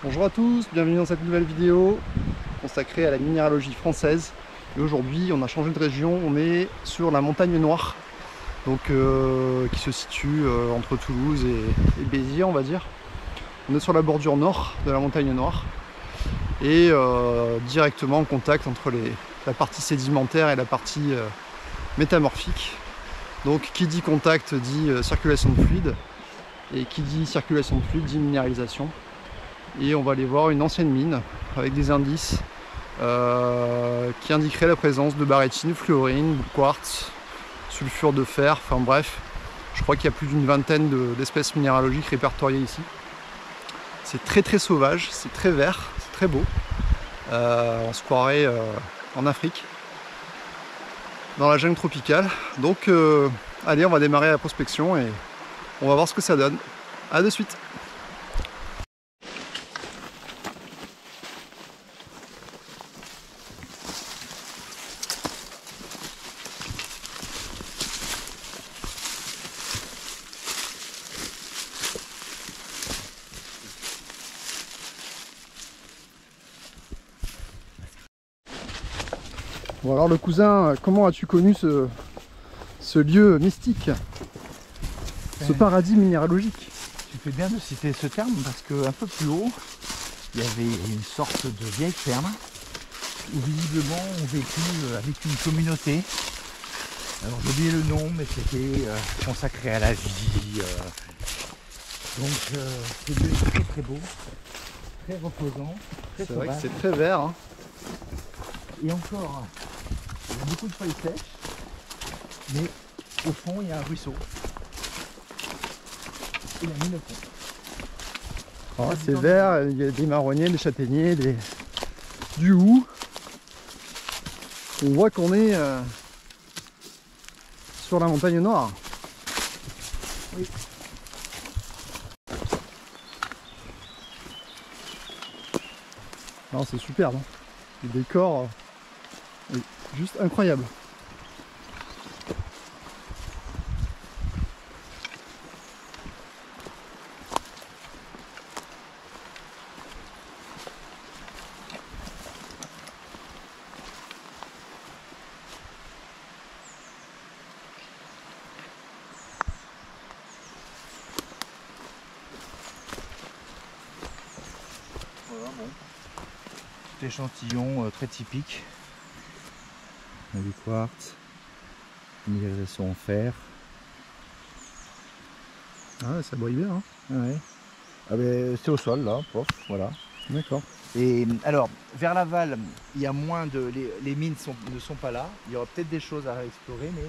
Bonjour à tous, bienvenue dans cette nouvelle vidéo consacrée à la minéralogie française. Et aujourd'hui on a changé de région, on est sur la montagne Noire, donc, qui se situe entre Toulouse et Béziers on va dire. On est sur la bordure nord de la montagne Noire et directement en contact entre la partie sédimentaire et la partie métamorphique. Donc qui dit contact dit circulation de fluide, et qui dit circulation de fluide dit minéralisation. Et on va aller voir une ancienne mine avec des indices qui indiqueraient la présence de barytine, fluorine, quartz, sulfure de fer, enfin bref, je crois qu'il y a plus d'une vingtaine d'espèces minéralogiques répertoriées ici. C'est très sauvage, c'est très vert, c'est très beau. On se croirait en Afrique, dans la jungle tropicale. Donc allez, on va démarrer la prospection et on va voir ce que ça donne. A de suite. Bon alors le cousin, comment as-tu connu ce lieu mystique, ce paradis minéralogique? Tu fais bien de citer ce terme parce qu'un peu plus haut, il y avait une sorte de vieille ferme où visiblement on vécut avec une communauté. Alors j'ai oublié le nom, mais c'était consacré à la vie. Donc c'est très beau, très reposant, très C'est vrai que sauvage. c'est très vert, hein. Et encore, il y a beaucoup de feuilles sèches, mais au fond il y a un ruisseau. Et la mine au fond. Oh, c'est vert, il y a des marronniers, des châtaigniers, du hou. On voit qu'on est sur la montagne Noire. Oui. Non, c'est superbe, hein. Le décor est juste incroyable. Voilà, bon. Petit échantillon très typique. On a du quartz, minéralisation en fer. Ah ouais, ça brille bien, hein. Ouais. Ah ben, c'est au sol là, pof, voilà. D'accord. Et alors, vers l'aval, il y a moins de. Les mines ne sont pas là. Il y aura peut-être des choses à explorer, mais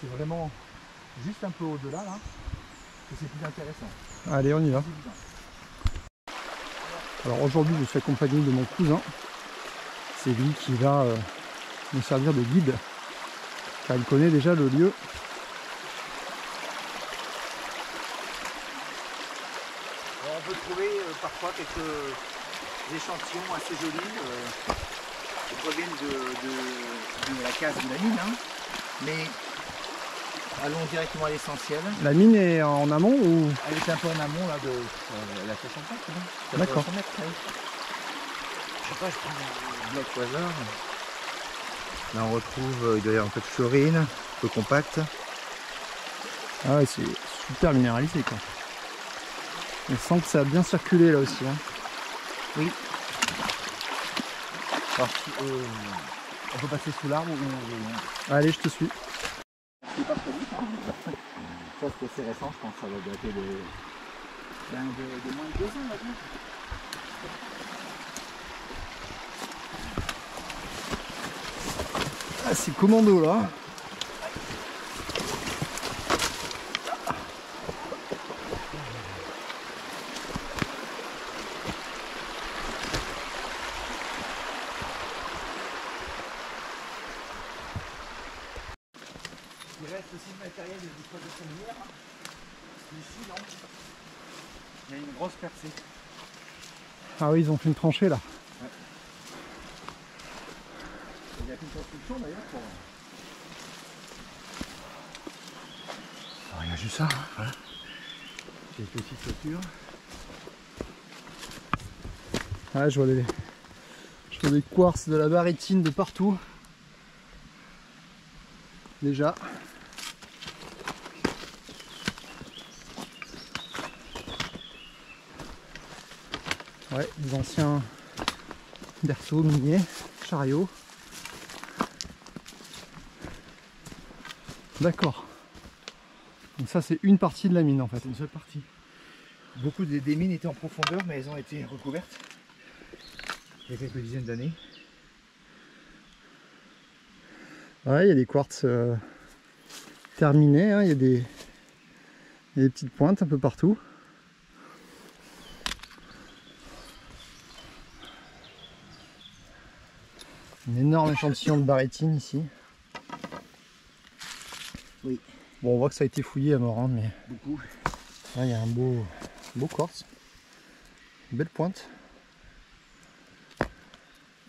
c'est vraiment juste un peu au-delà là que c'est plus intéressant. Allez, on y va. Alors aujourd'hui, je suis accompagné de mon cousin. C'est lui qui va me servir de guide, car il connaît déjà le lieu. Alors, on peut trouver parfois quelques échantillons assez jolis qui proviennent de la case de la mine, hein. Mais allons directement à l'essentiel. La mine est en amont ou? Elle est un peu en amont là de la 60 mètres. D'accord. Je sais pas, je prends un bloc au hasard. Là on retrouve, il doit y avoir un peu de fluorine, un peu compact. Ah ouais, c'est super minéralisé quoi. On sent que ça a bien circulé là aussi, hein. Oui. Alors, on peut passer sous l'arbre ou... Allez, je te suis. C'est pas trop vite, hein. Ça c'est assez récent, je pense que ça va dater de moins de 2 ans maintenant. Ah, c'est commando là. Il reste aussi le matériel de l'exploitation minière. Ici, non. Il y a une grosse percée. Ah oui, ils ont fait une tranchée là. Ouais. Il n'y a qu'une construction d'ailleurs pour... Alors, il y a juste ça, hein, voilà. Quelques petites clôtures. Ah, je vois des quartz, de la barytine de partout. Déjà. Ouais, des anciens berceaux miniers, chariots. D'accord. Donc ça c'est une partie de la mine en fait. C'est une seule partie. Beaucoup des mines étaient en profondeur, mais elles ont été recouvertes il y a quelques dizaines d'années. Ouais, il y a des quartz terminés, hein. Il y a des petites pointes un peu partout. Un énorme échantillon de barytine ici. Oui. Bon, on voit que ça a été fouillé à mort, hein, mais Beaucoup. là il y a un beau quartz. Une belle pointe.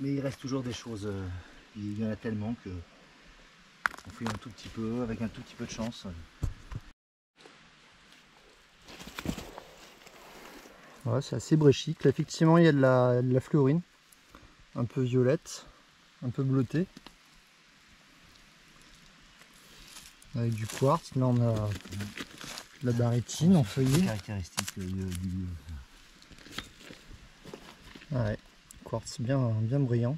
Mais il reste toujours des choses. Il y en a tellement que on fouille un tout petit peu, avec un tout petit peu de chance. Ouais, c'est assez bréchique. Là, effectivement, il y a de la fluorine, un peu violette, un peu bleutée, avec du quartz. Là, on a de la barytine en feuillet. Caractéristique du. Ouais, quartz bien brillant.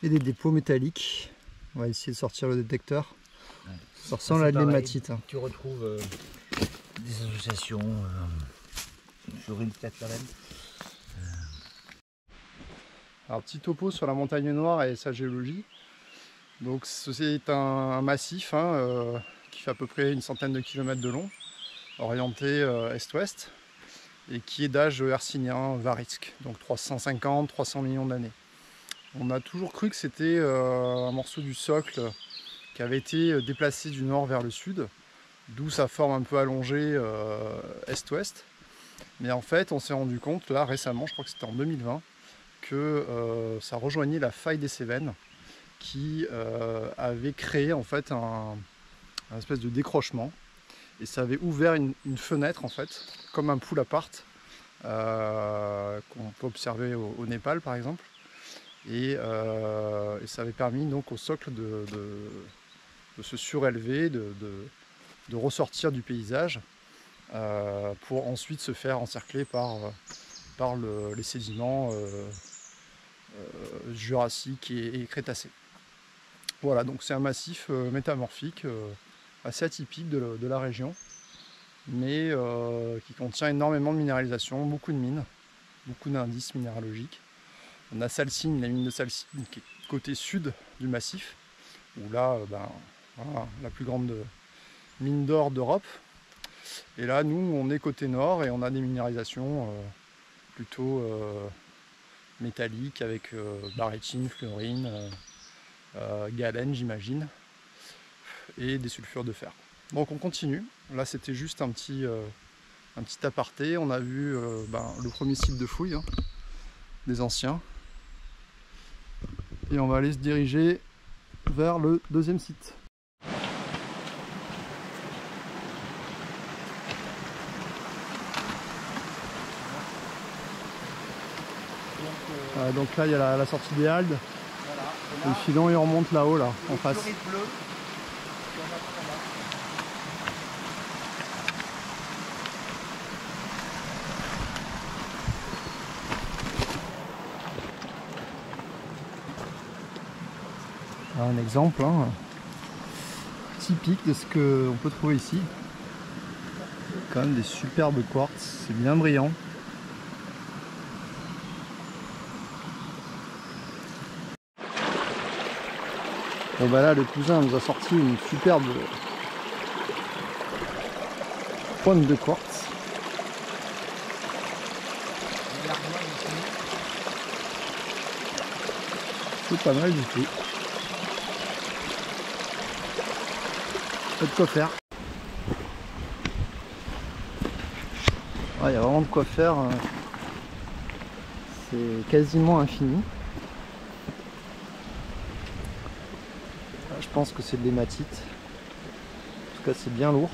Et des dépôts métalliques. On va essayer de sortir le détecteur. Ouais. Ça ressemble à de l'hématite. Hein. Tu retrouves des associations, fluorine peut-être la même. Alors petit topo sur la montagne noire et sa géologie. Donc c'est un massif hein, qui fait à peu près une centaine de kilomètres de long, orienté est-ouest, et qui est d'âge hercynien varisque, donc 350-300 millions d'années. On a toujours cru que c'était un morceau du socle qui avait été déplacé du nord vers le sud, d'où sa forme un peu allongée est-ouest. Mais en fait, on s'est rendu compte là récemment, je crois que c'était en 2020, que ça rejoignait la faille des Cévennes, qui avait créé en fait un espèce de décrochement, et ça avait ouvert une fenêtre en fait, comme un pool apart qu'on peut observer au Népal par exemple. Et ça avait permis donc au socle de se surélever, de ressortir du paysage pour ensuite se faire encercler par les sédiments jurassiques et crétacés. Voilà, donc c'est un massif métamorphique assez atypique de la région, mais qui contient énormément de minéralisation, beaucoup de mines, beaucoup d'indices minéralogiques. On a Salsigne, la mine de Salsigne qui est côté sud du massif, où là, voilà, la plus grande mine d'or d'Europe. Et là, nous, on est côté nord et on a des minéralisations plutôt métalliques avec barytine, fluorine, galène, j'imagine, et des sulfures de fer. Donc on continue. Là, c'était juste un petit aparté. On a vu le premier site de fouille hein, des anciens. Et on va aller se diriger vers le deuxième site. Donc là il y a la sortie des Haldes. Voilà. Le filon il remonte là-haut là, en face. Bleu. Un exemple hein, typique de ce qu'on peut trouver ici. Quand même des superbes quartz, c'est bien brillant. Bon bah là le cousin nous a sorti une superbe pointe de quartz. C'est pas mal du tout. Pas de quoi faire. Il y a vraiment de quoi faire. C'est quasiment infini. Je Je pense que c'est de l'hématite. En tout cas, c'est bien lourd.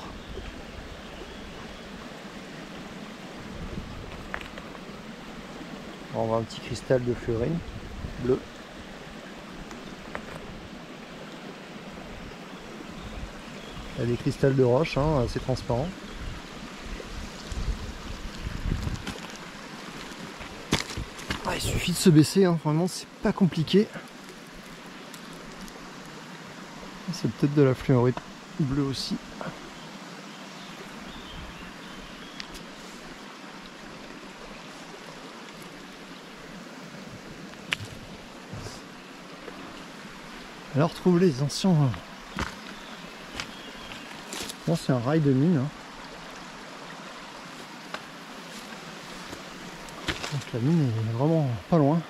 On va avoir un petit cristal de fluorine bleu. Il y a des cristals de roche, hein, assez transparents. Ah, il suffit de se baisser, hein, vraiment c'est pas compliqué. C'est peut-être de la fluorite bleue aussi. Alors trouver les anciens. Bon, c'est un rail de mine. Hein. Donc la mine est vraiment pas loin.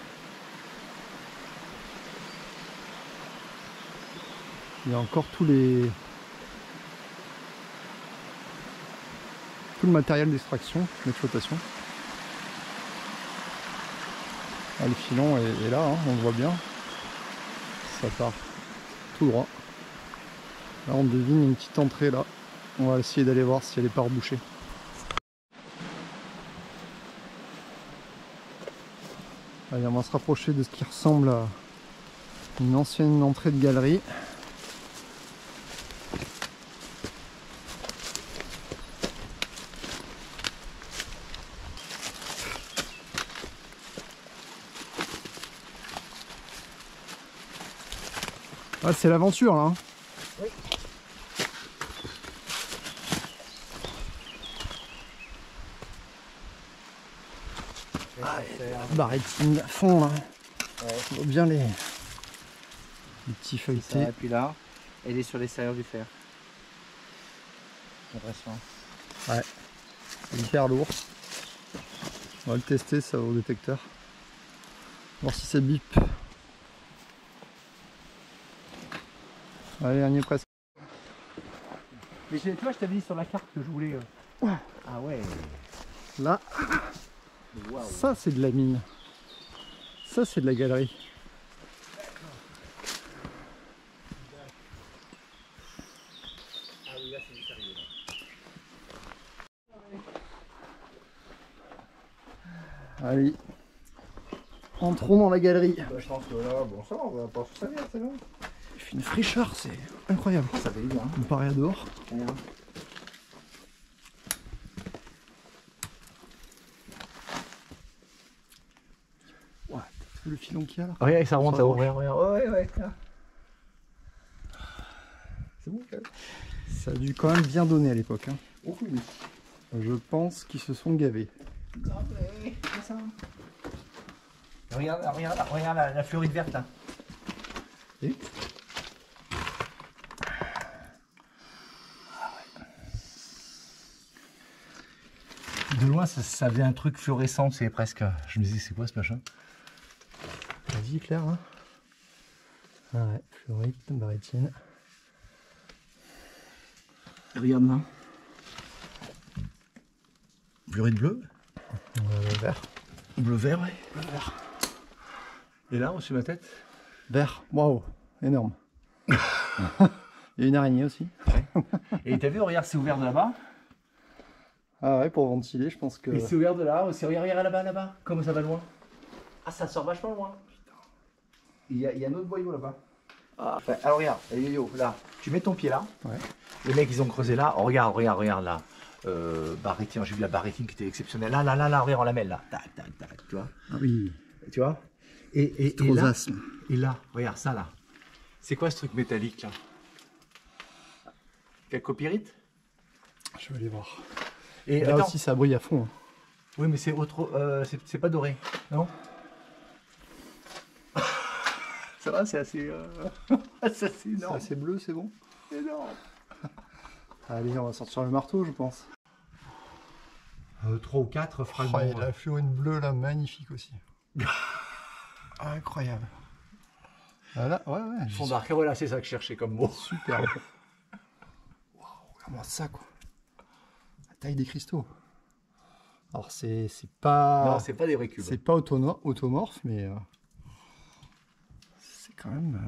Il y a encore tout le matériel d'extraction, d'exploitation. Ah, le filon est là, hein, on le voit bien. Ça part tout droit. Là on devine une petite entrée là. On va essayer d'aller voir si elle n'est pas rebouchée. Allez, on va se rapprocher de ce qui ressemble à une ancienne entrée de galerie. Ah, c'est l'aventure là. Hein. Oui. Ah, barrétine à fond là. Ouais. On voit bien les petits feuilletés. Et puis là, elle est sur l'extérieur du fer. Intéressant. Ouais. C'est hyper lourd. On va le tester ça au détecteur. Voir si ça bip. Allez, on y est presque. Mais tu vois, je t'avais dit sur la carte que je voulais. Ah ouais. Là, wow. Ça c'est de la mine. Ça c'est de la galerie. Ah oui, là c'est du sérieux. Allez, entrons dans la galerie. Bah, je pense que là, bon ça, on va pas se servir, c'est bon. Il fait une fraîcheur, c'est incroyable. Ça fait bien. On paraît à dehors. Rien. Ouais, le filon qu'il y a là. Regarde, ça remonte, ça ouvre. Ouais, ouais, c'est bon, quand même. Ça a dû quand même bien donner à l'époque. Hein. Oh oui. Je pense qu'ils se sont gavés. Ça. Regarde la fluorite verte là. Et de loin, ça faisait un truc fluorescent, c'est presque. Je me disais, c'est quoi ce machin? vas-y, Claire. Hein. Ah ouais, fluorite, barétine. Regarde là. Fluorite bleu. Vert. Bleu-vert, ouais. Vert. Et là, au-dessus de ma tête? Vert. Waouh, énorme. Il y a une araignée aussi. Ouais. Et t'as vu, regarde, c'est ouvert de là-bas. Ah ouais, pour ventiler, je pense que... Et c'est ouvert de là, aussi. Regarde là-bas, là-bas. Comment ça va loin? Ah, ça sort vachement loin. Il y a un autre boyau là-bas. Ah. Enfin, alors regarde, yo, là, tu mets ton pied là. Ouais. Les mecs, ils ont creusé là. Oh, regarde là. Barrétine, j'ai vu la barrétine qui était exceptionnelle. Là, regarde, on la mêle là. Tac, tu vois. Ah oui. Tu vois. Et là, regarde ça là. C'est quoi ce truc métallique là? Calcopyrite? Je vais aller voir. Et là attends. aussi, ça brille à fond. Hein. Oui, mais c'est c'est pas doré, non? Ça va, c'est assez... c'est assez énorme. C'est assez bleu, c'est bon? Énorme. Allez, on va sortir le marteau, je pense. 3 ou 4 fragments. Oh, il y a la fluorine bleue là, magnifique aussi. Incroyable. Voilà, ouais. Fond d'arc, voilà, c'est ça que je cherchais comme mot. Super. Waouh, regarde-moi ça, quoi. La taille des cristaux. Alors, c'est pas... Non, c'est pas des vrais cubes. C'est pas automorphe, mais... c'est quand même...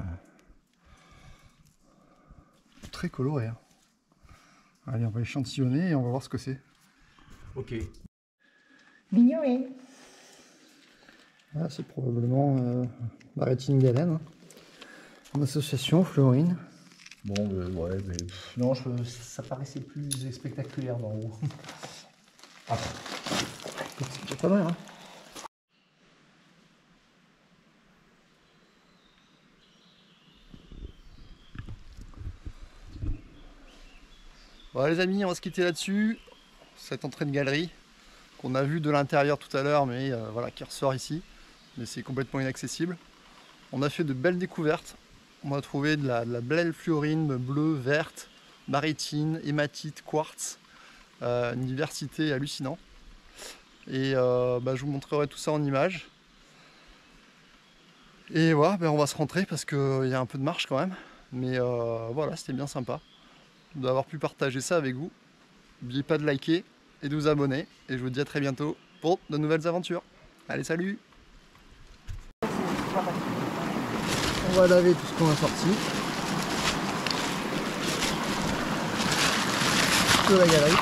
très coloré. Hein. Allez, on va échantillonner et on va voir ce que c'est. Ok. Mignon. Voilà, c'est probablement Barétine Galène. Hein. Une association fluorine. Bon, ouais, mais non, ça paraissait plus spectaculaire d'en haut. Ah. C'est pas mal, hein. Voilà les amis, on va se quitter là-dessus. Cette entrée de galerie qu'on a vue de l'intérieur tout à l'heure, mais voilà, qui ressort ici. Mais c'est complètement inaccessible. On a fait de belles découvertes. On a trouvé de la belle fluorine bleue, verte, barytine, hématite, quartz. Une diversité hallucinante. Et je vous montrerai tout ça en images. Et voilà, on va se rentrer parce qu'il y a un peu de marche quand même. Mais voilà, c'était bien sympa d'avoir pu partager ça avec vous. N'oubliez pas de liker et de vous abonner. Et je vous dis à très bientôt pour de nouvelles aventures. Allez, salut! On va laver tout ce qu'on a sorti de la galerie.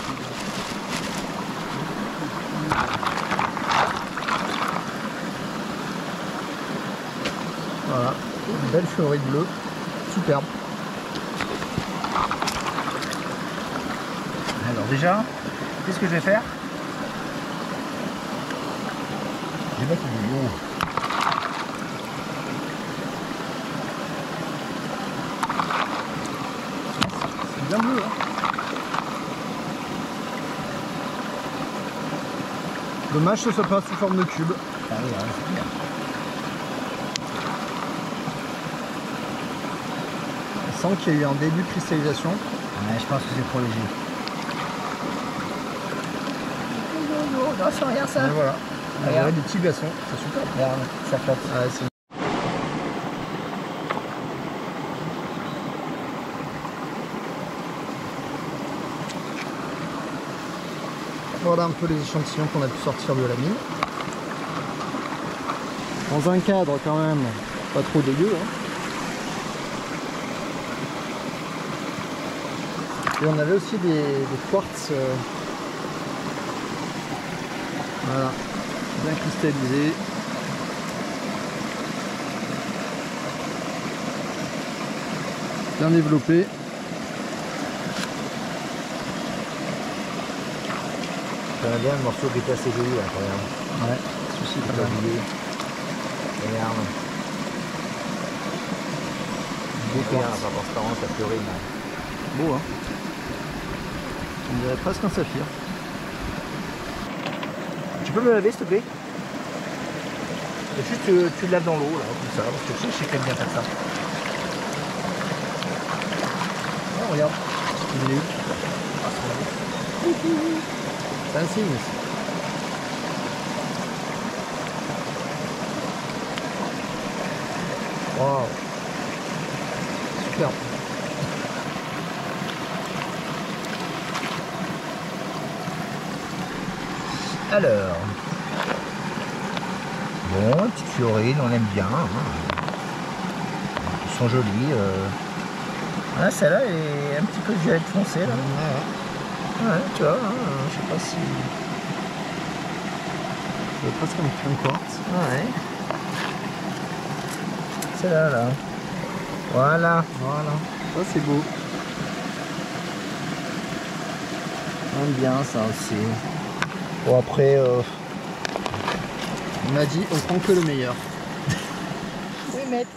Voilà, une belle fleurée bleue, superbe. Alors déjà, qu'est-ce que je vais faire? Je vais mettre du lion. C'est bien bleu, hein. Dommage que ce soit pas sous forme de cube. Ah oui, c'est bien. On sent qu'il y a eu un début de cristallisation. Ouais, je pense que c'est trop léger. Non, c'est rien ça. Et voilà. On Regarde. aurait des petits glaçons, c'est super. Regarde, ça flotte. Ouais, c'est... Voilà un peu les échantillons qu'on a pu sortir de la mine. Dans un cadre quand même pas trop dégueu. Hein. Et on avait aussi des quartz voilà, bien cristallisés. Bien développés. J'aime bien le morceau qui était assez joli là, regarde. Ouais, celui-ci est pas mal. Regarde. Beau Regarde, quartz. la transparence, la fleurine. Beau, hein. On dirait presque un saphir. Tu peux me laver s'il te plaît? Et juste tu le laves dans l'eau là, comme ça, parce que je sais qu'elle aime bien faire ça. Oh, regarde. Il est où? C'est un signe aussi. Waouh. Super. Alors, bon, petite fleurine, on aime bien. Hein. Ils sont jolis. Ah, celle-là est un petit peu violette foncé là. Ouais, tu vois, hein, je sais pas si. C'est presque un quartz. Ouais. Celle-là là. Voilà. Voilà. Ça c'est beau. On aime bien ça aussi. Bon après, on m'a dit on prend que le meilleur. Oui, maître.